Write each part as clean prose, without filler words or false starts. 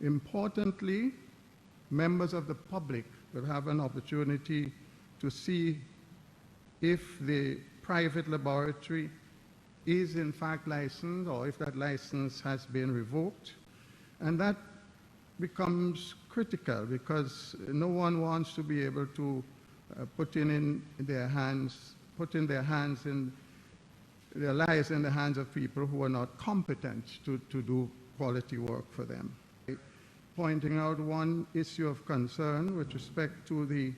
Importantly, members of the public will have an opportunity to see if the private laboratory is in fact licensed or if that license has been revoked. And that becomes critical because no one wants to be able to put their lives in the hands of people who are not competent to do quality work for them. Pointing out one issue of concern with respect to the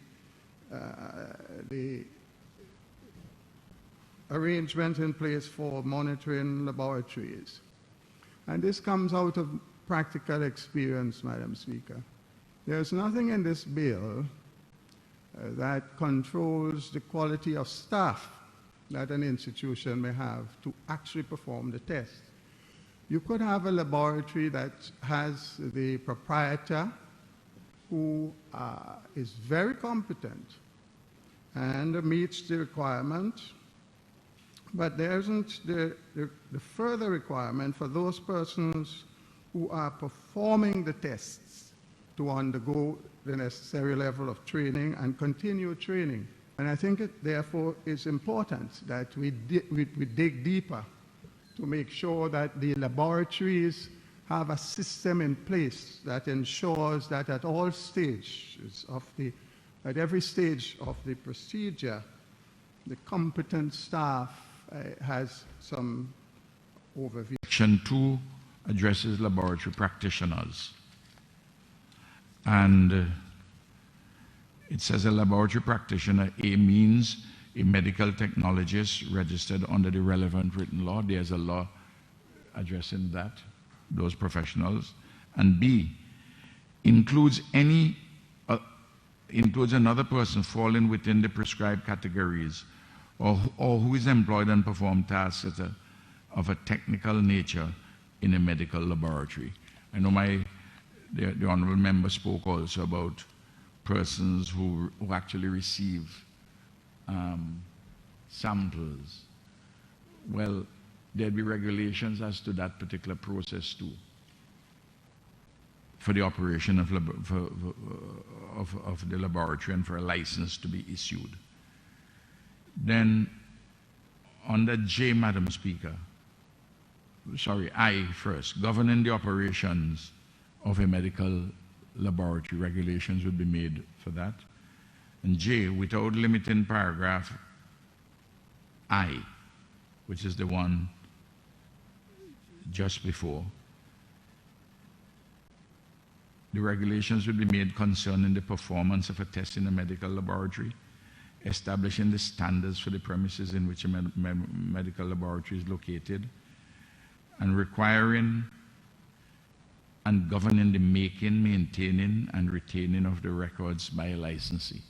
arrangement in place for monitoring laboratories. And this comes out of practical experience, Madam Speaker. There's nothing in this bill that controls the quality of staff that an institution may have to actually perform the test. You could have a laboratory that has the proprietor who is very competent and meets the requirement, but there isn't the further requirement for those persons who are performing the tests to undergo the necessary level of training and continue training. And I think it therefore is important that we dig deeper to make sure that the laboratories have a system in place that ensures that at all stages at every stage of the procedure, the competent staff has some overview. Section 2 addresses laboratory practitioners. And it says a laboratory practitioner, A, means a medical technologist registered under the relevant written law. There's a law addressing that, those professionals. And B, includes another person falling within the prescribed categories or who is employed and perform tasks of a technical nature in a medical laboratory. I know the honorable member spoke also about persons who actually receive samples. Well, there'd be regulations as to that particular process too, for the operation of the laboratory and for a license to be issued. Then under J, Madam Speaker, I first, governing the operations of a medical laboratory, regulations would be made for that. And J, without limiting paragraph I, which is the one just before, the regulations would be made concerning the performance of a test in a medical laboratory, establishing the standards for the premises in which a medical laboratory is located, and requiring and governing the making, maintaining, and retaining of the records by a licensee.